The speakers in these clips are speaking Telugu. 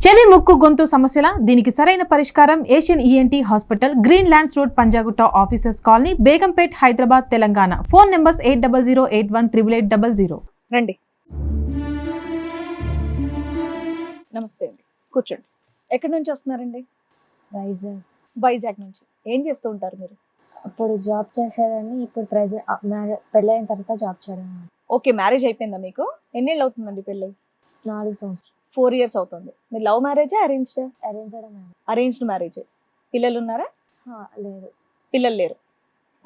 చెవి ముక్కు గొంతు సమస్యల దీనికి సరైన పరిష్కారం Asian ENT hospital, green lands road, Panjagutta, officers colony, Begumpet, Hyderabad, Telangana. Phone numbers 8008188800. రండి. నమస్తే అండి, కూర్చోండి. ఎక్కడి నుంచి వస్తున్నారండి? వైజాగ్. వైజాగ్ నుంచి. ఏం చేస్తూ ఉంటారు మీరు? అప్పుడు జాబ్ చేసేదాన్ని, ఇప్పుడు పెళ్ళైన తర్వాత జాబ్ చేయడం. ఓకే, మ్యారేజ్ అయిపోయిందా మీకు? ఎన్నేళ్ళు అవుతుందండి పెళ్ళి? 4 సంవత్సరాలు. 4 years అవుతుంది. మీరు లవ్ మ్యారేజా, అరేంజ్డా? అరేంజ్. Arranged marriage. పిల్లలు ఉన్నారా? లేదు, పిల్లలు లేరు.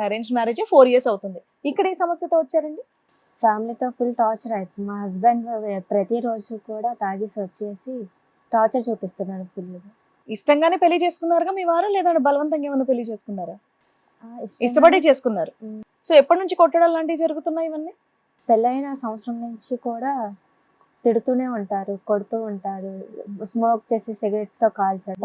అరేంజ్డ్ మ్యారేజ్ 4 years అవుతుంది. ఇక్కడ ఏ సమస్యతో వచ్చారండి? ఫ్యామిలీతో ఫుల్ టార్చర్ అవుతుంది. మా హస్బెండ్ ప్రతిరోజు కూడా తాగేసి వచ్చేసి టార్చర్ చూపిస్తున్నాడు ఫుల్. ఇష్టంగానే పెళ్లి చేసుకున్నారుగా మీ వారు, లేదంటే బలవంతంగా ఏమైనా పెళ్లి చేసుకున్నారా? ఇష్టపడి చేసుకున్నారు. సో ఎప్పటి నుంచి కొట్టడం లాంటివి జరుగుతున్నాయి ఇవన్నీ? పెళ్ళైన సంవత్సరం నుంచి కూడా తిడుతూనే ఉంటారు, కొడుతూ ఉంటారు, స్మోక్ చేసి సిగరెట్స్ తో కాల్చడం,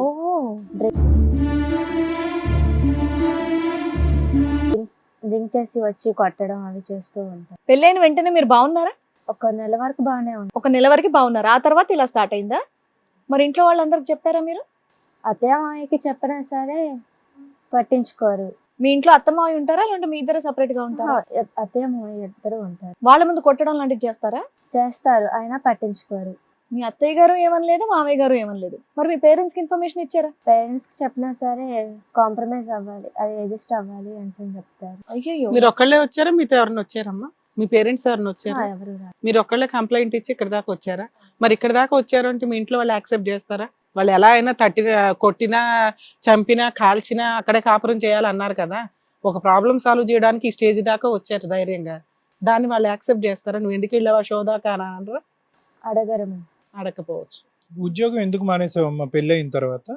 డ్రింక్ చేసి వచ్చి కొట్టడం అవి చేస్తూ ఉంటారు. పెళ్ళైన వెంటనే మీరు బాగున్నారా? 1 నెల వరకు బాగానే ఉంది. 1 నెల వరకు బాగున్నారు, ఆ తర్వాత ఇలా స్టార్ట్ అయిందా? మరి ఇంట్లో వాళ్ళందరికి చెప్పారా మీరు? అత్తయ్య మామయ్యకి చెప్పినా సరే పట్టించుకోరు. మీ ఇంట్లో అత్త మావయ్య ఉంటారా, లేదంటే మీ ఇద్దరు సెపరేట్ గా ఉంటారా? అత్తయ్య మామయ్య ఇద్దరు ఉంటారు. వాళ్ళ ముందు కొట్టడం లాంటివి చేస్తారా? చేస్తారు, అయినా పట్టించుకోరు. మీ అత్తయ్య గారు ఏమనలేదు, మామయ్య గారు ఏమనలేదు. మరి మీ పేరెంట్స్ కి ఇన్ఫర్మేషన్ ఇచ్చారా? పేరెంట్స్ కి చెప్పినా సరే కాంప్రమైజ్ అవ్వాలి, అది అడ్జస్ట్ అవ్వాలి అని చెప్తారు. అయ్యో, మీరు ఒక్కళ్ళే వచ్చారా, మీతో ఎవరైనా వచ్చారమ్మా? మీ పేరెంట్స్ ఎవరైనా వచ్చారా? ఎవరు రారు. మీరు ఒక్కళ్ళే కంప్లైంట్ ఇచ్చి ఇక్కడ దాకా వచ్చారా? మరి ఇక్కడ దాకా వచ్చారు అంటే మీ ఇంట్లో వాళ్ళు యాక్సెప్ట్ చేస్తారా? వాళ్ళు ఎలా అయినా కొట్టినా, చంపినా, కాల్చినా అక్కడే కాపురం చేయాలన్నారు కదా. ఒక ప్రాబ్లం సాల్వ్ చేయడానికి ఈ స్టేజ్ దాకా వచ్చారు ధైర్యంగా. దాన్ని వాళ్ళు యాక్సెప్ట్ చేస్తారా? నువ్వు ఎందుకు వెళ్ళావా షోదాకా అని అనరా? అడగరు. అడగకపోవచ్చు. ఉద్యోగం ఎందుకు మానేసావమ్మా పెళ్ళి అయిన తర్వాత?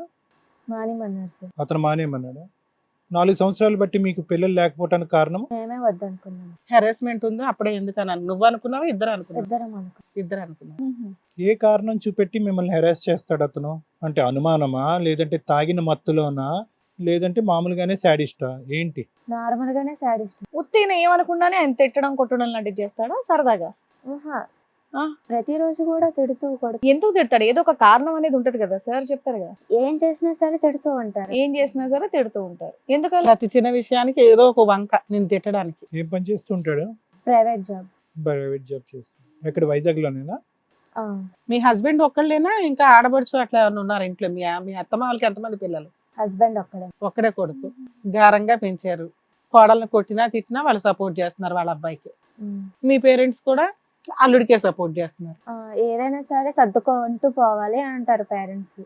మానేమన్నారు సార్. అతను మానేమన్నాడా? 4 సంవత్సరాలు బట్టి మీకు పిల్లలు లేకపోవటానికి కారణం? మేమే వద్దనుకున్నాం. హెరాస్మెంట్ ఉందా అప్పుడే ఎందుకని? నువ్వు అనుకున్నావా, ఇద్దరు అనుకున్నావు? ఇద్దరు అనుకున్నావు. ఏ కారణం చూపెట్టి మిమ్మల్ని హెరాస్ చేస్తాడు అతను? అంటే అనుమానమా, లేదంటే తాగిన మత్తులోనా, లేదంటే మామూలుగానే శాడిస్టా, ఏంటి? నార్మల్ గానే సాడిస్ట్. ఉత్తిన ఏమనుకుండానే ఆయన తిట్టడం, కొట్టడం లాంటివి చేస్తాడా సరదాగా? ప్రతిరోజు కూడా తిడుతూ కొడుతూ. ఎందుకు తిడతాడు? ఏదో ఒక కారణం అనేది ఉంటది కదా సార్, చెప్పారు కదా. ఏం చేసినా సరే తిడుతూ ఉంటారు. ఏం చేసినా సరే తిడుతూ ఉంటారు. ఎందుకలా? ప్రతి చిన్న విషయానికి ఏదో ఒక వంక నేను తిట్టడానికి. ఏం పని చేస్తుంటాడు? Private job. ప్రైవేట్ జాబ్ చేస్తాడు. ఎక్కడ, వైజాగ్ లోనేనా? మీ హస్బెండ్ ఒక్కళ్ళేనా, ఇంకా ఆడబడుచు అట్లా ఎవరైనా ఉన్నారు ఇంట్లో? మీ అత్తమ్మ వాళ్ళకి ఎంతమంది పిల్లలు? హస్బెండ్ ఒక్కడే కొడుకు. గారంగా పెంచారు. కోడల్ని కొట్టినా తిట్టినా వాళ్ళు సపోర్ట్ చేస్తున్నారు వాళ్ళ అబ్బాయికి. మీ పేరెంట్స్ కూడా అల్లుడికే సపోర్ట్ చేస్తున్నారు. ఏదైనా సరే సర్దుకుంటూ పోవాలి అంటారు పేరెంట్స్.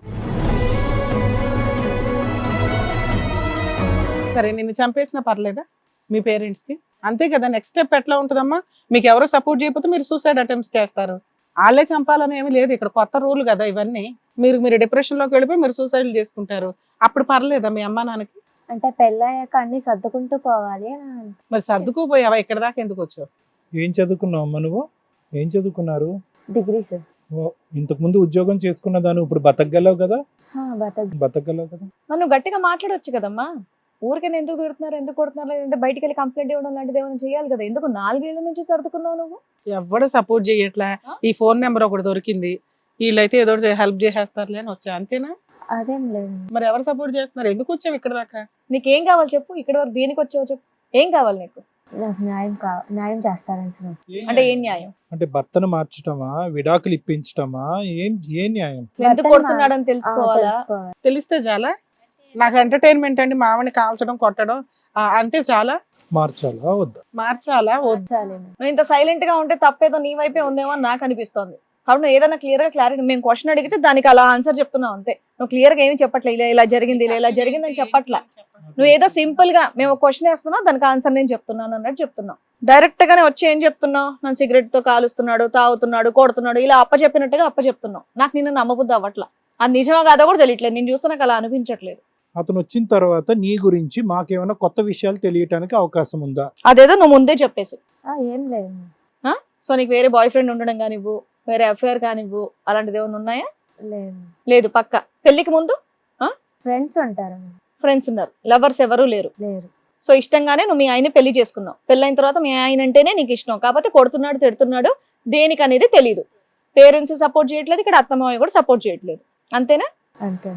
సరే, నిన్ను చంపేసినా పర్లేదా మీ పేరెంట్స్ కి? అంతే కదా. నెక్స్ట్ స్టెప్ ఎట్లా ఉంటుందమ్మా? మీకు ఎవరో సపోర్ట్ చేయకపోతే మీరు సూసైడ్ అటెంప్ట్స్ చేస్తారు. వాళ్ళే చంపాలని ఏమీ లేదు ఇక్కడ, కొత్త రూల్ కదా ఇవన్నీ. మీరు డిప్రెషన్ లోకి వెళ్ళిపోయి మీరు సూసైడ్ చేసుకుంటారు. అప్పుడు పర్లేదా మీ అమ్మా నాన్నకి? అంటే పెళ్ళయ్యాక అన్ని సర్దుకుంటూ పోవాలి. మరి సర్దుకుపోయావా? ఇక్కడ దాకా ఎందుకు వచ్చావు? ఏం చదువుకున్నావు అమ్మ నువ్వు? ఏం చదువుకున్నారు? Degree sir. ఇంతకు ముందు ఉద్యోగం చేసుకున్న దాన్ని ఇప్పుడు బతకగలవు కదా? బతకగలవు కదా. మనం గట్టిగా మాట్లాడొచ్చు కదమ్మా. ఊరికైనా ఎందుకు తిడుతున్నారు, ఎందుకు కొడుతున్నారు, లేదంటే బయటికి వెళ్ళి కంప్లైంట్ ఇవ్వడం లాంటిది ఏమైనా చేయాలి కదా. ఎందుకు 4 ఏళ్ల నుంచి సర్దుకున్నావు నువ్వు? ఎవడు సపోర్ట్ చేయట్లా. ఈ ఫోన్ నెంబర్ ఒకటి దొరికింది, వీళ్ళైతే ఏదో హెల్ప్ చేసేస్తారులే అని వచ్చా, అంతేనా? అదేం లేదు. మరి ఎవరు సపోర్ట్ చేస్తున్నారు? ఎందుకు వచ్చావు ఇక్కడ దాకా? నీకేం కావాలి చెప్పు. ఇక్కడ వరకు దేనికి వచ్చావు చెప్పు. ఏం కావాలి నీకు? నాకు న్యాయం చేస్తారని సార్. అంటే ఏం న్యాయం? అంటే భర్తను మార్చటమా, విడాకులు ఇప్పించటమా, ఏ న్యాయం? ఎందుకు కొడుతున్నాడని తెలుసుకోవాలా? తెలిస్తే చాలా. నాకు ఎంటర్టైన్మెంట్ అండి మామని కాల్చడం, కొట్టడం అంటే చాలా. మార్చాలా వద్దా? మార్చాలా వద్దా? నువ్వు ఇంత సైలెంట్ గా ఉంటే తప్పేదో నీ వైపే ఉందేమో అని నాకు అనిపిస్తోంది. కాబట్టి నువ్వు ఏదైనా క్లారిటీ, మేము క్వశ్చన్ అడిగితే దానికి అలా ఆన్సర్ చెప్తున్నావు అంతే. నువ్వు క్లియర్ గా ఏమి చెప్పట్లే, ఇలా జరిగింది, ఇలా జరిగింది అని చెప్పట్లా. నువ్వు ఏదో సింపుల్ గా మేము క్వశ్చన్ వేస్తున్నావు, దానికి ఆన్సర్ నేను చెప్తున్నాను అన్నట్టు చెప్తున్నావు. డైరెక్ట్ గానే వచ్చి ఏం చెప్తున్నావు? నన్ను సిగరెట్ తో కాలుస్తున్నాడు, తాగుతున్నాడు, కొడుతున్నాడు, ఇలా అప్పచెప్పినట్టుగా అప్పచెప్తున్నావు. నాకు నిన్ను నమ్మబుద్ధి అవ్వట్లా. అది నిజమా కాదా కూడా తెలియట్లేదు. నేను చూస్తే నాకు అలా అనిపించట్లేదు. అతను వచ్చిన తర్వాత నీ గురించి మాకేమైనా కొత్త విషయాలు తెలియటానికి అవకాశం ఉందా? అదేదో నువ్వు ముందే చెప్పేసి. ఏం లేదు. సో నీకు వేరే బాయ్ ఫ్రెండ్ ఉండడం కానివ్వు, వేరే అఫేర్ కానివ్వు, అలాంటిది ఏమైనా ఉన్నాయా? లేదు. పక్క పెళ్లికి ముందు ఫ్రెండ్స్ ఉంటారు. ఫ్రెండ్స్ ఉన్నారు, లవర్స్ ఎవరు లేరు. సో ఇష్టంగానే నువ్వు మీ ఆయన్ని పెళ్లి చేసుకున్నావు. పెళ్ళైన తర్వాత మీ ఆయన అంటేనే నీకు ఇష్టం. కాకపోతే కొడుతున్నాడు, తిడుతున్నాడు, దేనికి అనేది తెలీదు. పేరెంట్స్ సపోర్ట్ చేయట్లేదు, ఇక్కడ అత్తమామయ్య కూడా సపోర్ట్ చేయట్లేదు. అంతేనా? అంతే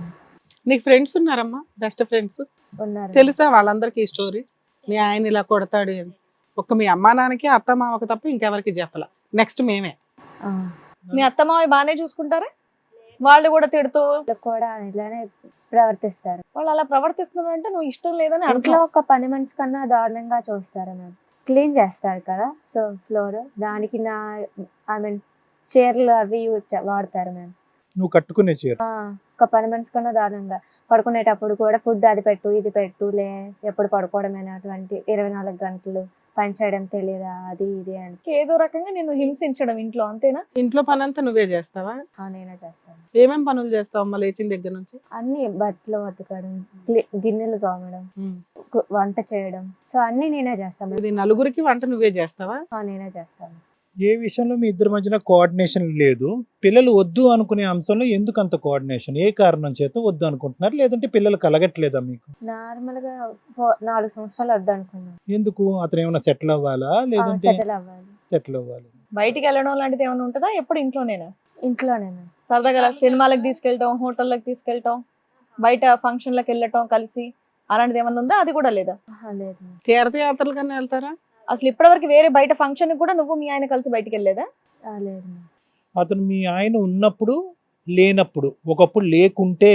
నీకు ఫ్రెండ్స్ ఉన్నారమ్మా, బెస్ట్ ఫ్రెండ్స్? ఉన్నారు. తెలుసా వాళ్ళందరికీ ఈ స్టోరీ? మీ ఆయన ఇలా కొడతాడు అని ఒక్క మీ అమ్మా నాన్నకి అత్త మామకి తప్ప ఇంకెవరికి చెప్పాల. నెక్స్ట్ మేమే. ఆ, మీ అత్త మావి బాగానే చూసుకుంటారా? వాళ్ళు కూడా తిడుతూ వాళ్ళు కూడా ఇలానే ప్రవర్తిస్తారు. వాళ్ళు అలా ప్రవర్తిస్తున్నారు అంటే నువ్వు ఇష్టం లేదని ఇంట్లో అర్థం. ఒక పని మనిషి కన్నా దారుణంగా చూస్తారు మ్యామ్. క్లీన్ చేస్తారు కదా, సో ఫ్లోర్ దానికి ఐ మీన్ చీరలు అవి వాడతారు మ్యామ్. నువ్వు కట్టుకునే చీర ఒక పని మనిషి కన్నా దారుణంగా పడుకునేటప్పుడు కూడా ఫుడ్ అది పెట్టు ఇది పెట్టు ఎప్పుడు పడుకోవడమేనా, 24 గంటలు పని చేయడం తెలియదా, అది ఇది అని ఏదో రకంగా నిన్ను హింసించడం ఇంట్లో, అంతేనా? ఇంట్లో పని అంతా నువ్వే చేస్తావా? నేనే చేస్తాను. ఏమేం పనులు చేస్తావు అమ్మ లేచిన దగ్గర నుంచి? అన్ని బట్టలు ఉతకడం, గిన్నెలు తోమడం, ఉమ్. వంట చేయడం, సో అన్ని నేనే చేస్తాను. ఇది నలుగురికి వంట నువ్వే చేస్తావా? నేనే చేస్తాను. ఏ విషయంలో మీ ఇద్దరి మధ్యన కోఆర్డినేషన్ లేదు? పిల్లలు వద్దు అనుకునే అంశంలో ఎందుకు అంత కోఆర్డినేషన్? ఏ కారణం చేత వద్దు అనుకుంటున్నారు? లేదంటే పిల్లలు కలగట్లేదా మీకు? నార్మల్ గా 4 సంవత్సరాలు వద్దనుకున్నాను. ఎందుకు? అతను ఏమైనా సెటిల్ అవ్వాలా లేదంటే సెటిల్ అవ్వాలి. సెటిల్ అవ్వాలి? బయటికి వెళ్ళడం లాంటిది ఏమైనా ఉంటుందా? ఎప్పుడు ఇంట్లోనేనా? ఇంట్లోనే సరదాగా సినిమాలకు తీసుకెళ్ళటం, హోటళ్ళకి తీసుకెళ్ళటం, బయట ఫంక్షన్లకు వెళ్ళటం కలిసి, అలాంటిది ఏమన్నా ఉందా? అది కూడా లేదా? లేదు. తీర్థయాత్రలు కన్నా వెళ్తారా? అసలు ఇప్పటివరకు వేరే బయట ఫంక్షన్ కూడా నువ్వు మీ ఆయన కలిసి బయటికి వెళ్ళలేదా? లేదు. అతను మీ ఆయన ఉన్నప్పుడు లేనప్పుడు, ఒకప్పుడు లేకుంటే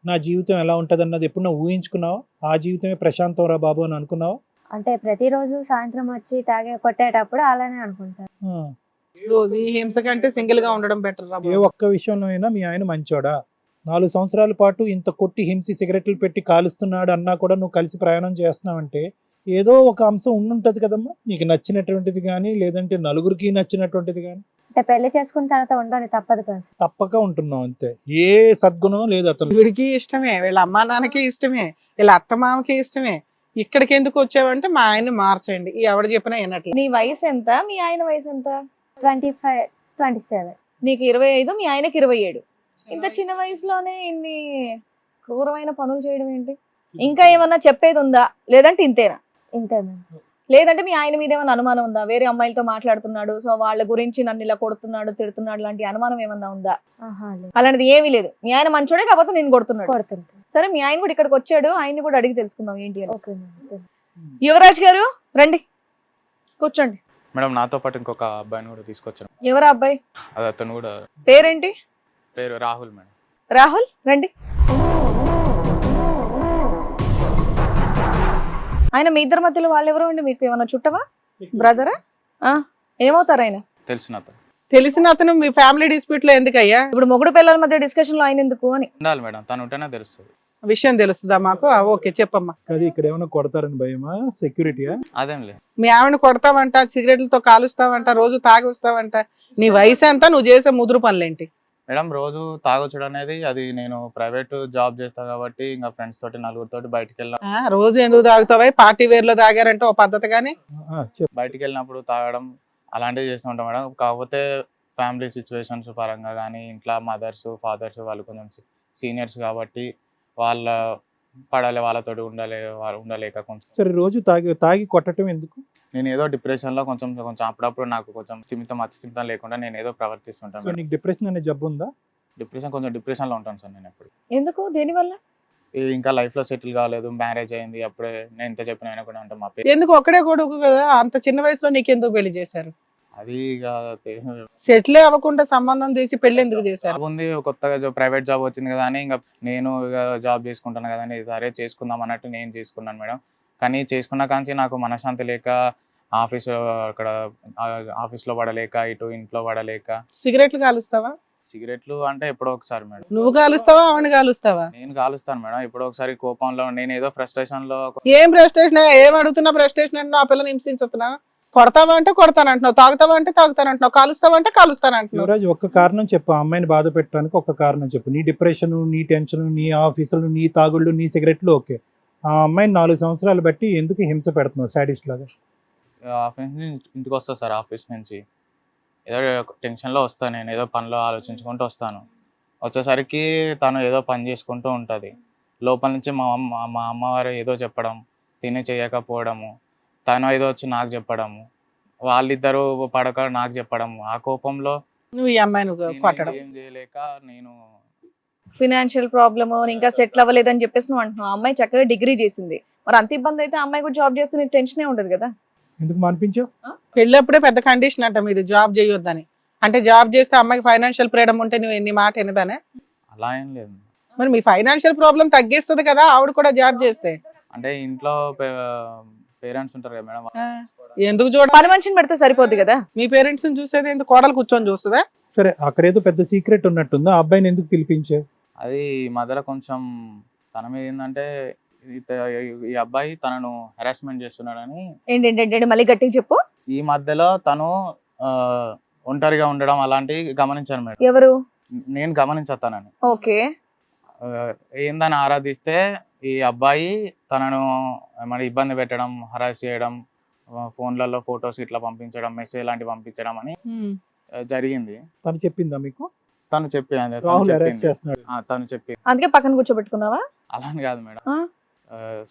నా జీవితం ఎలా ఉంటుంది అన్నది ఎప్పుడు నువ్వు ఊహించుకున్నావు? ఆ జీవితమే ప్రశాంతం రా బాబు అని అనుకున్నావు? అంటే ప్రతిరోజు సాయంత్రం వచ్చి కొట్టేటప్పుడు అలానే అనుకుంటారు. రోజు ఈ హింస కంటే సింగిల్ గా ఉండడం బెటర్ రా ఏ బాబు. ఒక్క విషయంలో అయినా మీ ఆయన మంచోడా? 4 సంవత్సరాల పాటు ఇంత కొట్టి హింసి సిగరెట్లు పెట్టి కాలుస్తున్నాడు అన్నా కూడా నువ్వు కలిసి ప్రయాణం చేస్తున్నావంటే ఏదో ఒక అంశం ఉండుంటది కదమ్మా, నీకు నచ్చినటువంటిది కానీ లేదంటే నలుగురికి నచ్చినటువంటిది కానీ. అంటే పెళ్లి చేసుకున్న తర్వాత ఉండాలి, తప్పదు కదా. తప్పక ఉంటున్నావు అంతే. ఏ సద్గుణం లేదు అతను. వీడికి ఇష్టమే, వీళ్ళ అమ్మా నాన్నకి ఇష్టమే, వీళ్ళ అత్త మామకి ఇష్టమే. ఇక్కడికి ఎందుకు వచ్చావంటే మా ఆయన్ని మార్చండి, ఎవడు చెప్పినా వినట్లే. నీ వయసు ఎంత? మీ ఆయన వయసు ఎంత? 25, 27. నీకు 25, మీ ఆయనకి 27. ఇంత చిన్న వయసులోనే ఇన్ని క్రూరమైన పనులు చేయడం ఏంటి? ఇంకా ఏమన్నా చెప్పేది ఉందా? లేదంటే ఇంతేనా? ఇంతే మ్యామ్. లేదంటే మీ ఆయన మీద ఏమైనా అనుమానం ఉందా? వేరే అమ్మాయిలతో మాట్లాడుతున్నాడు, సో వాళ్ళ గురించి నన్ను ఇలా కొడుతున్నాడు, తిడుతున్నాడు లాంటి అనుమానం ఏమన్నా ఉందా? లేదు. అలాంటిది ఏమీ లేదు. మీ ఆయన మంచోడే, కాకపోతే నేను కొడుతున్నాడు. కొడుతుంటా. సరే, మీ ఆయన కూడా ఇక్కడికి వచ్చాడు, ఆయన్ని కూడా అడిగి తెలుసుకుందాం ఏంటి అని. Okay ma'am. యువరాజ్ గారు రండి, కూర్చోండి. మేడం నాతో పాటు ఇంకొక అబ్బాయిని కూడా తీసుకొచ్చాను. ఎవరా అబ్బాయి? అది అతను కూడా పేరేంటి? పేరు రాహుల్ మేడం. రాహుల్ రండి. ఆయన మీ ఇద్దరి మధ్యలో వాళ్ళెవరో అండి? మీకు ఏమైనా చుట్టవా, బ్రదరా? ఏమవుతారు ఆయన? తెలిసిన అతను. తెలిసిన అతను మీ ఫ్యామిలీ డిస్ప్యూట్ లో ఎందుకయ్యా? ఇప్పుడు మొగుడు పిల్లల మధ్య డిస్కషన్ లో ఆయన ఎందుకు అని ఉండాలి మేడం, తను ఉంటేనే తెలుస్తుంది. విషయం తెలుస్తుందా మాకు? ఓకే చెప్పమ్మా. అది ఇక్కడ ఏమైనా కొడతారని భయమా? సెక్యూరిటీయా? అదేం లేదు. మీ ఆవిడ కొడతావంట, సిగరెట్లతో కాలుస్తావంట, రోజు తాగి వస్తావంట. నీ వయసు ఎంత, నువ్వు చేసే ముదురు పనులేంటి? మేడం రోజు తాగొచ్చడం అనేది అది నేను ప్రైవేట్ జాబ్ చేస్తా కాబట్టి ఇంకా ఫ్రెండ్స్ తోటి నలుగురితోటి బయటికి వెళ్ళిన రోజు ఎందుకు తాగుతావా? పార్టీ వేర్ లో తాగారంటే ఓ పద్ధతి కానీ. చెప్పు. బయటికి వెళ్ళినప్పుడు తాగడం అలాంటివి చేస్తూ ఉంటాం మేడం. కాకపోతే ఫ్యామిలీ సిచ్యువేషన్స్ పరంగా కానీ ఇంట్లో మదర్స్ ఫాదర్స్ వాళ్ళు కొంచెం సీనియర్స్ కాబట్టి వాళ్ళ పడాలి, వాళ్ళతోటి ఉండలేక కొంచెం. సరే, రోజు తాగి కొట్టడం ఎందుకు? నేను ఏదో డిప్రెషన్ లో కొంచెం అప్పుడప్పుడు నాకు కొంచెం అతిస్థిమితం లేకుండా నేను ఏదో ప్రవర్తిస్తుంటాను సో మేడం. నీకు డిప్రెషన్ అనే జబ్బు ఉందా? కొంచెం డిప్రెషన్ లో ఉంటాను సార్ నేను ఎప్పుడు. ఎందుకు? దేనివల్ల? ఇంకా లైఫ్ లో సెటిల్ కాలేదు, మ్యారేజ్ అయింది, అప్పుడే నేను ఎంత చెప్పిన వినకుండా ఉంటాం మా ఎందుకు? ఒక్కడే కొడుకు కదా, అంత చిన్న వయసులో నీకెందుకు పెళ్లి చేశారు? అది ఇక సెటిల్ అవ్వకుండా సంబంధం తీసి పెళ్లి ఎందుకు చేశారు? ఉంది, కొత్తగా ప్రైవేట్ జాబ్ వచ్చింది కదా అని ఇంకా నేను ఇక జాబ్ చేసుకుంటాను కదా అని సరే చేసుకుందాం అన్నట్టు నేను చేసుకున్నాను మేడం. కానీ చేసుకున్న కాంచి నాకు మనశ్శాంతి లేక ఆఫీస్లో పడలేక, ఇటు ఇంట్లో పడలేక. సిగరెట్లు కాలుస్తావా? సిగరెట్లు అంటే ఎప్పుడో ఒకసారి మేడం. నువ్వు కాలుస్తావా, ఆవిడ కాలుస్తావా? నేను కాలుస్తాను మేడం, ఎప్పుడో ఒకసారి కోపంలో నేను ఏదో ఫ్రస్ట్రేషన్ లో. ఏం ఫ్రస్ట్రేషన్? ఏం అడుగుతున్నా ఫ్రస్ట్రేషన్ అంటే? ఆ పిల్లని హింసించుతున్నా? కొడతావా అంటే కొడతానంటున్నావు, తాగుతావా అంటే తాగుతానంటున్నావు, కాలుస్తావా అంటే కాలుస్తానంటున్నావు. యువరాజ్, ఒక్క కారణం చెప్పు. ఆ అమ్మాయిని బాధ పెట్టడానికి ఒక్క కారణం చెప్పు. నీ డిప్రెషన్, నీ టెన్షన్, నీ ఆఫీసులు, నీ తాగుళ్ళు, నీ సిగరెట్లు ఓకే. ఆ అమ్మాయిని 4 సంవత్సరాలు బట్టి ఎందుకు హింస పెడుతున్నావు సాడిస్ట్ లాగా? ఆఫీస్ నుంచి ఇంటికి వస్తా సార్, ఆఫీస్ నుంచి ఏదో టెన్షన్లో వస్తాను, నేను ఏదో పనిలో ఆలోచించుకుంటూ వస్తాను. వచ్చేసరికి తను ఏదో పని చేసుకుంటూ ఉంటుంది. లోపల నుంచి మా అమ్మవారు ఏదో చెప్పడం, తిని చేయకపోవడము, తను ఏదో వచ్చి నాకు చెప్పడము, వాళ్ళిద్దరూ పడక నాకు చెప్పడము. ఆ కోపంలో నువ్వు ఈ అమ్మాయిని కొట్టడం. ఏం చేయలేక నేను ఫినాన్షియల్ ప్రాబ్లమ్ ఇంకా సెటిల్ అవ్వలేదని చెప్పేసి నువ్వు అంటున్నావు. ఆ అమ్మాయి చక్కగా డిగ్రీ చేసింది, మరి అంత ఇబ్బంది అయితే ఆ అమ్మాయి కూడా జాబ్ చేస్తే నీకు టెన్షనే ఉండదు కదా. ఎందుకు మానిపించావు? పెళ్ళప్పుడే పెద్ద కండిషన్ అంట మీది, జాబ్ చేయొద్దని. అంటే జాబ్ చేస్తే అమ్మాయికి ఫైనాన్షియల్ ఫ్రీడమ్ ఉంటే నువ్వు ఎన్ని మాట ఎనదానే? అలా ఏం లేదు. మరి మీ ఫైనాన్షియల్ ప్రాబ్లం తగ్గిస్తుంది కదా ఆవిడ కూడా జాబ్ చేస్తే. అంటే ఇంట్లో పేరెంట్స్ ఉంటారు కదా మేడం. ఎందుకు చూడ పని మనిషిని పెడితే సరిపోద్ది కదా. మీ పేరెంట్స్ చూసేది ఎందుకు, కోడలు కూర్చొని చూస్తుందా? సరే, అక్కడేదో పెద్ద సీక్రెట్ ఉన్నట్టుందా, ఆ అబ్బాయిని ఎందుకు పిలిపించావు? అది ఈ మధ్యలో కొంచెం తన మీద ఏంటంటే ఈ అబ్బాయి తనను హెరాస్మెంట్ చేస్తున్నాడని. ఏంటంటే మళ్ళీ గట్టిగా చెప్పు. ఈ మధ్యలో తను ఒంటరిగా ఉండడం అలాంటివి గమనించాను మేడం. ఎవరు? నేను గమనించానని. ఓకే. ఏందని ఆరాధిస్తే ఈ అబ్బాయి తనను మరి ఇబ్బంది పెట్టడం, హరాస్ చేయడం, ఫోన్లలో ఫొటోస్ ఇట్లా పంపించడం, మెసేజ్ లాంటివి పంపించడం అని జరిగింది. తను చెప్పిందా మీకు? తను చెప్పింది, రాహుల్ అరెస్ట్ చేస్తున్నాడు. తను చెప్పింది. అందుకే పక్కన కూర్చోబెట్టుకున్నావా? అలా అని కాదు మేడం,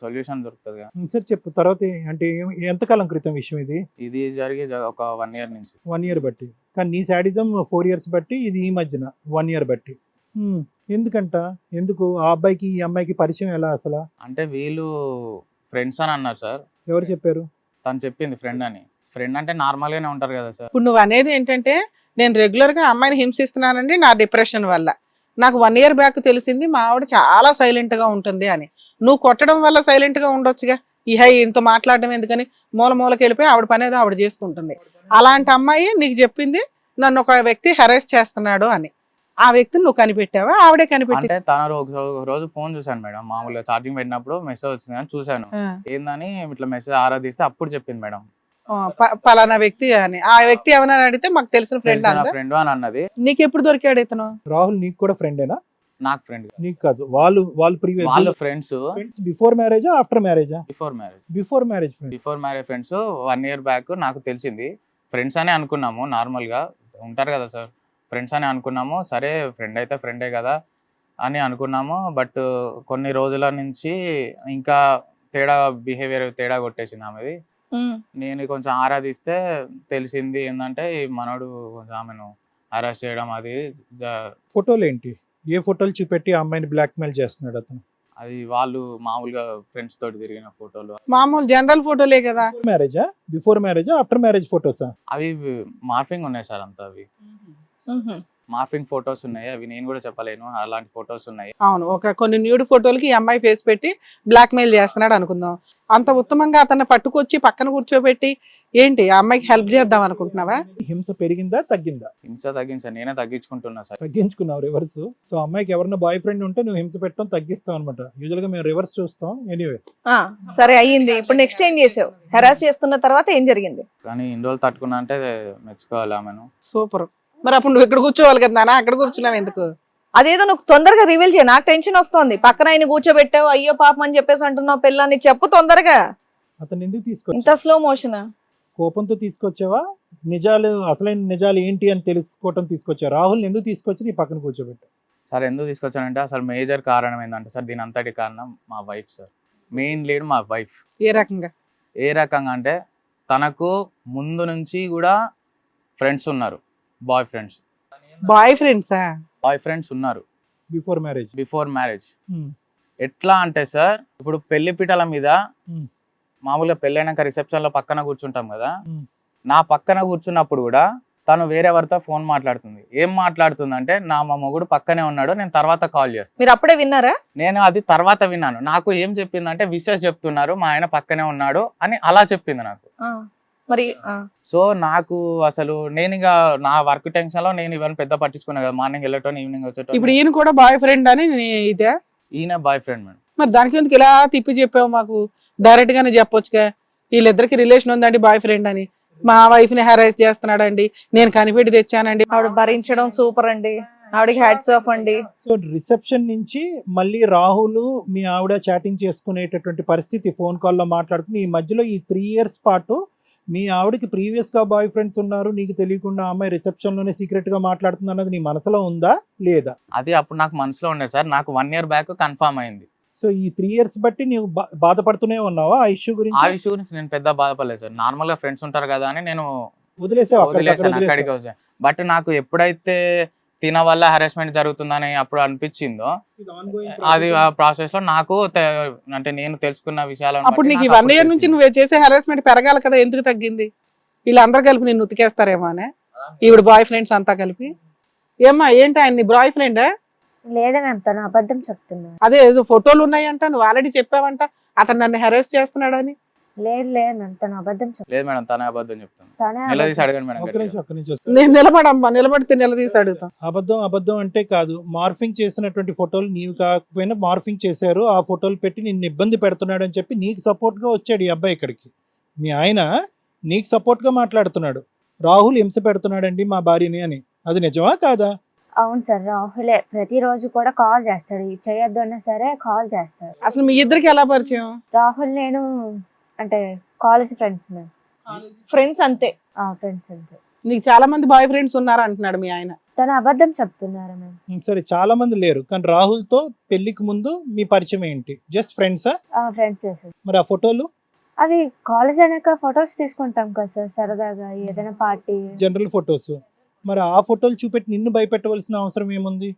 సొల్యూషన్ దొరుకుతుంది కదా. సరే చెప్పు, తర్వాత అంటే ఎంతకాలం క్రితం విషయం ఇది? ఇది జరిగి ఒక 1 year నుంచి. 1 year బట్టి, కానీ నీ శాడిజం 4 years బట్టి, ఇది ఈ మధ్యన 1 year బట్టి. ఎందుకంట? ఎందుకు ఆ అబ్బాయికి ఈ అమ్మాయికి పరిచయం ఎలా అసలు? అంటే వీళ్ళు ఫ్రెండ్స్ అని అన్నారు సార్. ఎవరు చెప్పారు? తను చెప్పింది ఫ్రెండ్ అని. ఫ్రెండ్ అంటే నార్మల్ గానే ఉంటారు కదా సార్. ఇప్పుడు నువ్వు అనేది ఏంటంటే నేను రెగ్యులర్ గా అమ్మాయిని హింసిస్తున్నానండి నా డిప్రెషన్ వల్ల. నాకు 1 year బ్యాక్ తెలిసింది మా ఆవిడ చాలా సైలెంట్ గా ఉంటుంది అని. నువ్వు కొట్టడం వల్ల సైలెంట్ గా ఉండొచ్చుగా. ఇంత మాట్లాడడం ఎందుకని మూలకి వెళ్ళిపోయి ఆవిడ పని ఏదో ఆవిడ చేసుకుంటుంది. అలాంటి అమ్మాయి నీకు చెప్పింది నన్ను ఒక వ్యక్తి హెరాస్ చేస్తున్నాడు అని. ఆ వ్యక్తిని నువ్వు కనిపెట్టావా, ఆవిడే కనిపెట్టి? అంటే తన ఒక రోజు ఫోన్ చూసాను మేడం, మామూలుగా ఛార్జింగ్ పెట్టినప్పుడు మెసేజ్ వచ్చింది అని చూసాను. ఏందని ఇట్లా మెసేజ్ ఆరాధిస్తే అప్పుడు చెప్పింది మేడం పలానా వ్యక్తి అని. ఆ వ్యక్తి ఏమన్నా అడిగితే మాకు తెలిసిన ఫ్రెండ్ ఫ్రెండ్ అని అన్నది. నీకు ఎప్పుడు దొరికాడు ఇతను? రాహుల్ నీకు కూడా ఫ్రెండేనా? నాకు ఫ్రెండ్. నీకు కాదు, వాళ్ళు వాళ్ళు ఫ్రెండ్స్. బిఫోర్ మ్యారేజా ఆఫ్టర్ మ్యారేజా? Before marriage. Before marriage friends. 1 year back నాకు తెలిసింది. ఫ్రెండ్స్ అని అనుకున్నాము, నార్మల్ గా ఉంటారు కదా సార్, ఫ్రెండ్స్ అని అనుకున్నాము. సరే ఫ్రెండ్ అయితే ఫ్రెండే కదా అని అనుకున్నాము. బట్ కొన్ని రోజుల నుంచి ఇంకా బిహేవియర్ తేడా కొట్టేసింది ఆమెది. నేను కొంచెం ఆరాధిస్తే తెలిసింది ఏంటంటే ఈ మనోడు కొంచెం ఆమెను అరెస్ట్ చేయడం, అది ఫోటోలు ఏంటి, ఏ ఫోటోలు చూపెట్టి ఆ అమ్మాయిని బ్లాక్ మెయిల్ చేస్తున్నాడు అతను? అది వాళ్ళు మామూలుగా ఫ్రెండ్స్ తోటి తిరిగిన ఫోటోలు, మామూలు జనరల్ ఫోటోలే కదా. మ్యారేజా, బిఫోర్ మ్యారేజా, ఆఫ్టర్ మ్యారేజ్ ఫోటోసా? అవి మార్ఫింగ్ ఉన్నాయి సార్, అంతా అవి మార్ఫింగ్ ఫొటోస్ ఉన్నాయి. అవి నేను కూడా చెప్పలేను, అలాంటి ఫొటోస్ ఉన్నాయి. అవును, కొన్ని న్యూడ్ ఫోటోలకి ఈ అమ్మాయి ఫేస్ పెట్టి బ్లాక్ మెయిల్ చేస్తున్నాడు అనుకుందాం. అంత ఉత్తమంగా అతన్ని పట్టుకొచ్చి పక్కన కూర్చోబెట్టి ఏంటి ఆ అమ్మాయికి హెల్ప్ చేద్దాం అనుకుంటున్నావా? హింస పెరిగిందా తగ్గిందా? హింస తగ్గింది సార్, నేనే తగ్గించుకుంటున్నా సార్. తగ్గించుకున్నావు రివర్స్. సో అమ్మాయికి ఎవరైనా బాయ్ ఫ్రెండ్ ఉంటే నువ్వు హింస పెట్టడం తగ్గిస్తావు అనమాట. యూజువల్ గా మేము రివర్స్ చూస్తాం. ఎనీవే సరే అయ్యింది. ఇప్పుడు నెక్స్ట్ ఏం చేసావు? హెరాస్ చేస్తున్న తర్వాత ఏం జరిగింది? కానీ ఇన్ని రోజులు తట్టుకున్నా అంటే మెచ్చుకోవాలి ఆమెను. సూపర్. మరి అప్పుడు నువ్వు ఇక్కడ కూర్చోవాలి కదా నాన్న, అక్కడ కూర్చున్నావు ఎందుకు? అదేదో నువ్వు తొందరగా రివీల్ చేయ, నాకు టెన్షన్ వస్తుంది. పక్కన ఆయన కూర్చోబెట్టావు, అయ్యో పాపం అని చెప్పేసి అంటున్నావు. పిల్లని చెప్పు తొందరగా. అతను ఎందుకు ఇంత తీసుకొచ్చా? స్లో మోషన్ కోపంతో తీసుకొచ్చావా? అసలైన నిజాలు ఏంటి అని తెలుసుకోవటం తీసుకొచ్చా? రాహుల్ ఎందుకు తీసుకొచ్చి నీ పక్కన కూర్చోబెట్టా? సార్ ఎందుకు తీసుకొచ్చానంటే అసలు మేజర్ కారణం ఏంటంటే సార్, దీని అంతటి కారణం మా వైఫ్ సార్. మెయిన్ లీడ్ మా వైఫ్. ఏ రకంగా? ఏ రకంగా అంటే తనకు ముందు నుంచి కూడా ఫ్రెండ్స్ ఉన్నారు, బాయ్ ఫ్రెండ్స్ ఉన్నారు బిఫోర్ మ్యారేజ్. ఎట్లా అంటే సార్, ఇప్పుడు పెళ్లి పీటల మీద మామూలుగా పెళ్ళైనాక రిసెప్షన్ లో పక్కన కూర్చుంటాం కదా, నా పక్కన కూర్చున్నప్పుడు కూడా తను వేరెవరితో ఫోన్ మాట్లాడుతుంది. ఏం మాట్లాడుతుంది అంటే, మా మొగుడు పక్కనే ఉన్నాడు, నేను తర్వాత కాల్ చేస్తాను. మీరు అప్పుడే విన్నారా? నేను అది తర్వాత విన్నాను. నాకు ఏం చెప్పిందంటే, విషెస్ చెప్తున్నారు, మా ఆయన పక్కనే ఉన్నాడు అని అలా చెప్పింది నాకు. మరి సో నాకు అసలు నేను ఇక నా వర్క్ టెన్షన్ లో నేను ఇవన్నీ పెద్ద పట్టించుకున్నా కదా, మార్నింగ్ వెళ్ళటం ఈవినింగ్ వచ్చేటం. ఇప్పుడు ఈయన కూడా బాయ్ ఫ్రెండ్ అని ఇదే? ఈయన బాయ్ ఫ్రెండ్ మేడం. మరి దానికి ఎందుకు ఇలా తిప్పి చెప్పావు? మాకు డైరెక్ట్ గానే చెప్పొచ్చుగా, వీళ్ళిద్దరికి రిలేషన్ ఉందండి బాయ్ ఫ్రెండ్ అని, మా వైఫ్ ని హెరాస్ చేస్తున్నాడండి, నేను కనిపెట్టి తెచ్చానండి. ఆవిడ భరించడం సూపర్ అండి, ఆవిడకి హ్యాట్స్ ఆఫ్ అండి. సో రిసెప్షన్ నుంచి మళ్ళీ రాహుల్ మీ ఆవిడ చాటింగ్ చేసుకునేటటువంటి పరిస్థితి, ఫోన్ కాల్లో మాట్లాడుకుని ఈ మధ్యలో ఈ 3 years పాటు మీ ఆవిడకి ప్రీవియస్ గా బాయ్ ఫ్రెండ్స్ ఉన్నారు, నీకు తెలియకుండా అమ్మాయి రిసెప్షన్ లోనే సీక్రెట్ గా మాట్లాడుతుంది అన్నది నీ మనసులో ఉందా లేదా? అది అప్పుడు నాకు మనసులో ఉండేది సార్, నాకు 1 year బ్యాక్ కన్ఫర్మ్ అయింది. సో ఈ 3 years బట్టి నీవు బాధపడుతూనే ఉన్నావా ఆ ఇష్యూ గురించి? ఆ ఇష్యూ గురించి నేను పెద్ద బాధపడలేదు సార్, నార్మల్ గా ఫ్రెండ్స్ ఉంటారు కదా అని నేను వదిలేసాను అక్కడికి వచ్చాను. బట్ నాకు ఎప్పుడైతే తిన వల్ల హెరాస్మెంట్ జరుగుతుందని అప్పుడు అనిపించిందో అది ఆ ప్రాసెస్ లో నాకు అంటే నేను తెలుసుకున్న విషయాలను అప్పుడు బట్టి నీకు నాకు 1 year నుంచి తెలిసింది. నువ్వు చేసే హెరాస్మెంట్ పెరగాలి కదా, ఎందుకు తగ్గింది? వీళ్ళందరూ కలిపి నిన్ను ఉతికేస్తారేమో అనే, ఈవిడ బాయ్ ఫ్రెండ్స్ అంతా కలిపి. ఏమ్మా ఏంటి ఆయన నీ బాయ్ ఫ్రెండా? లేదా మ్యామ్, తను అబద్ధం చెప్తున్నాడు. అదే ఏదో ఫోటోలు ఉన్నాయంట, నువ్వు ఆల్రెడీ చెప్పావంట అతను నన్ను హెరాస్ చేస్తున్నాడని. లేదు మ్యామ్, తను అబద్ధం చెప్తాను. లేదు మేడం, తనే అబద్ధం చెప్తాను. తనే నిలదీసి అబద్ధం. అడగండి మేడం ఒక్క గట్టిగా. నిమిషం ఒక్క నిమిషం. నేను నిలబడమ్మా, నిలబడితే నిలదీసి అడుగుతాం. అబద్ధం అంటే కాదు, మార్ఫింగ్ చేసినటువంటి ఫోటోలు నీవు కాకపోయినా మార్ఫింగ్ చేశారు, ఆ ఫోటోలు పెట్టి నిన్ను ఇబ్బంది పెడుతున్నాడు అని చెప్పి నీకు సపోర్ట్ గా వచ్చాడు ఈ అబ్బాయి ఇక్కడికి. మీ ఆయన నీకు సపోర్ట్ గా మాట్లాడుతున్నాడు, రాహుల్ హింస పెడుతున్నాడండి మా భార్యని అని. అది నిజమా కాదా? అవును సార్, రాహులే ప్రతిరోజు కూడా కాల్ చేస్తాడు, ఇది చేయొద్దు అన్నా సరే కాల్ చేస్తాడు. అసలు మీ ఇద్దరికి ఎలా పరిచయం? రాహుల్ నేను అంటే కాలేజ్ ఫ్రెండ్స్ మ్యామ్. ఫ్రెండ్స్ అంతే. ఫ్రెండ్స్ అంతే. నీకు చాలా మంది బాయ్ ఫ్రెండ్స్ ఉన్నారు అంటున్నాడు మీ ఆయన. తను అబద్ధం చెప్తున్నారు మ్యామ్. సరే, చాలా మంది లేరు, కానీ రాహుల్తో పెళ్లికి ముందు మీ పరిచయం ఏంటి? జస్ట్ ఫ్రెండ్సా? Friends sir. మరి ఆ ఫోటోలు అవి కాలేజ్ అయినాక ఫొటోస్ తీసుకుంటాం కదా సార్, సరదాగా ఏదైనా పార్టీ. General photos. మరి ఆ ఫోటోలు చూపెట్టి నిన్ను భయపెట్టవలసిన అవసరం ఏముంది?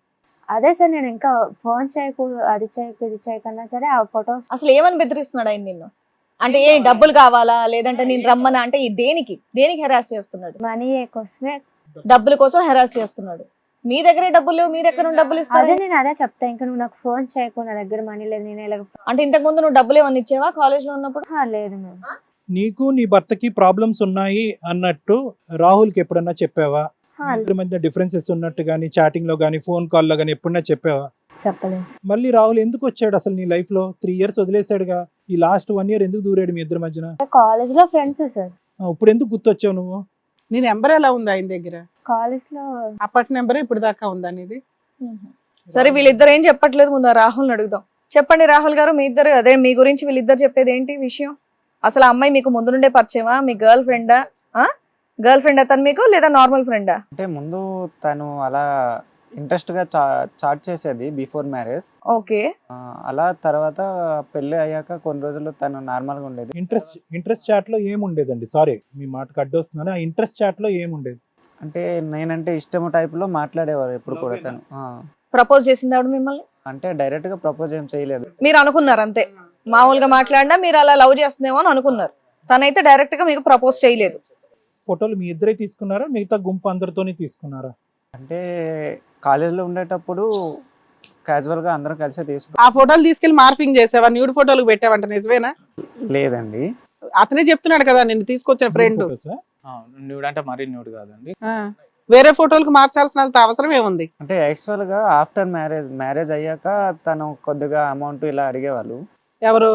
అదే సార్, నేను ఇంకా ఫోన్ చేయకు, అది చేయకు, ఇది చేయకన్నా సరే ఆ ఫొటోస్. అసలు ఏమని బెదిరిస్తున్నాడు ఆయన నిన్ను? అంటే ఏ డబ్బులు కావాలా, లేదంటే నేను రమ్మనా, అంటే ఈ దేనికి హెరాస్ చేస్తున్నాడు? మనీ కోసమే. డబ్బుల కోసం హెరాస్ చేస్తున్నాడు. మీ దగ్గరే డబ్బులు లేవు, మీరు ఎక్కడ నుండి డబ్బులు ఇస్తారు? అదే నేను అదే చెప్తా, ఇంకా నువ్వు నాకు ఫోన్ చేయకు, నా దగ్గర మనీ లేదు, నేను ఇలా. అంటే ఇంతకు ముందు నువ్వు డబ్బులు ఏమన్నా ఇచ్చావా కాలేజ్ లో ఉన్నప్పుడు? లేదు మ్యామ్. నీకు నీ భర్తకి ప్రాబ్లమ్స్ ఉన్నాయి అన్నట్టు రాహుల్కి ఎప్పుడన్నా చెప్పావా? ఇద్దరి మధ్య డిఫరెన్సెస్ ఉన్నట్టు కానీ చాటింగ్ లో కానీ ఫోన్ కాల్లో కానీ ఎప్పుడన్నా చెప్పావా? చెప్పలేదు. మళ్ళీ రాహుల్ ఎందుకు వచ్చాడు అసలు నీ లైఫ్ లో? 3 years వదిలేసాడుగా, ఈ లాస్ట్ 1 year ఎందుకు దూరాడు మీ ఇద్దరి మధ్యన? కాలేజ్ లో ఫ్రెండ్స్ సార్. ఇప్పుడు ఎందుకు గుర్తొచ్చావు నువ్వు? నీ నెంబర్ ఎలా ఉంది ఆయన దగ్గర? కాలేజ్ లో అప్పటి నెంబర్ ఇప్పుడు దాకా ఉందా నీది? సరే, వీళ్ళిద్దరు ఏం చెప్పట్లేదు, ముందు ఆ రాహుల్ని అడుగుదాం. చెప్పండి రాహుల్ గారు, మీ ఇద్దరు అదే మీ గురించి వీళ్ళిద్దరు చెప్పేది ఏంటి విషయం? అసలు ఆ అమ్మాయి మీకు ముందు నుండే పరిచయమా? మీ గర్ల్ ఫ్రెండా? తను మీకు, లేదా నార్మల్ ఫ్రెండా? అంటే ముందు తను అలా ఇంట్రెస్ట్ గా చాట్ చేసేది బిఫోర్ మ్యారేజ్. ఓకే. అలా తర్వాత పెళ్లి అయ్యాక కొన్ని రోజులు తను నార్మల్ గా ఉండేది. ఇంట్రెస్ట్ చాట్ లో ఏముండేదండి? సారీ మీ మాటకు అడ్డొస్తున్నాను. ఆ ఇంట్రెస్ట్ చాట్ లో ఏముండేది? అంటే నేనంటే ఇష్టం టైప్ లో మాట్లాడేవారు ఎప్పుడు కూడా తను. ప్రపోజ్ చేసింది ఆవిడ మిమ్మల్ని? అంటే డైరెక్ట్ గా ప్రపోజ్ ఏం చేయలేదు. మీరు అనుకున్నారు అంతే, మామూలుగా మాట్లాడినా మీరు అలా లవ్ చేస్తుందేమో అని అనుకున్నారు. తనైతే డైరెక్ట్ గా మీకు ప్రపోజ్ చేయలేదు. ఫోటోలు మీ ఇద్దరే తీసుకున్నారా, మిగతా గుంపు అందరితోనే తీసుకున్నారా? అంటే కాలేజ్ లో ఉండేటప్పుడు క్యాజువల్ గా అందరం కలిసి తీసుకున్నాం. ఆ ఫోటోలు తీసుకెళ్లి మార్పింగ్ చేసావా? న్యూడ్ ఫోటోలు పెట్టావంట, నిజమేనా? లేదండి. అతనే చెప్తున్నాడు కదా నిన్ను తీసుకొచ్చిన ఫ్రెండ్. ఫోటోసా? న్యూడ్ అంటే మరీ న్యూడ్ కాదండి. వేరే ఫోటోలకు మార్చాల్సిన అవసరం ఏముంది? అంటే యాక్చువల్ గా ఆఫ్టర్ మ్యారేజ్ అయ్యాక తను కొద్దిగా అమౌంట్ ఇలా అడిగేవాళ్ళు. ఎవరు?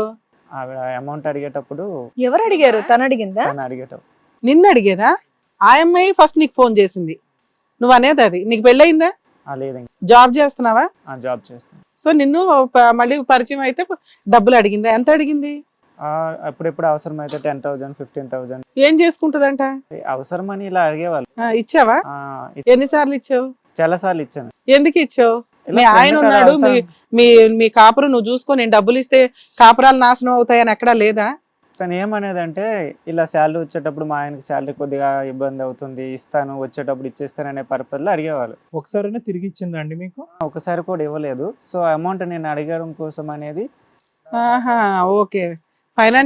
ఆవిడ అమౌంట్ అడిగేటప్పుడు ఎవరు అడిగారు? తను అడిగిందా? తను అడిగేటప్పుడు నిన్ను అడిగేదా? ఆ అమ్మాయి ఫస్ట్ నీకు ఫోన్ చేసింది, నువ్వు అనేది అది. నీకు పెళ్ళయిందా? లేదండి. జాబ్ చేస్తున్నావా? జాబ్ చేస్తాను. సో నిన్ను మళ్ళీ పరిచయం అయితే డబ్బులు అడిగిందా? ఎంత అడిగింది? అప్పుడెప్పుడు అవసరం అయితే 10,000 15,000 ఏం చేసుకుంటదంట? అవసరం అని ఇలా అడిగేవాళ్ళు. ఇచ్చావా? ఎన్నిసార్లు ఇచ్చావు? చాలా సార్లు ఇచ్చాను. ఎందుకు ఇచ్చావు? ఇలా మీ ఆయన friend కదా, ఉన్నాడు, అవసరం. మీ కాపురం నువ్వు చూసుకో, నేను డబ్బులు ఇస్తే కాపురాలు నాశనం అవుతాయని ఎక్కడా లేదా? తను ఏమనేదంటే ఇలా శాలరీ వచ్చేటప్పుడు మా ఆయనకి శాలరీ కొద్దిగా ఇబ్బంది అవుతుంది, ఇస్తాను వచ్చేటప్పుడు ఇచ్చేస్తాననే పర్పస్ లో అడిగేవాళ్ళు. ఒకసారైనా తిరిగి ఇచ్చిందండి మీకు? ఒకసారి కూడా ఇవ్వలేదు. సో అమౌంట్ నేను అడగడం కోసం అనేది ఆహా, ఓకే. ఫైనాన్స్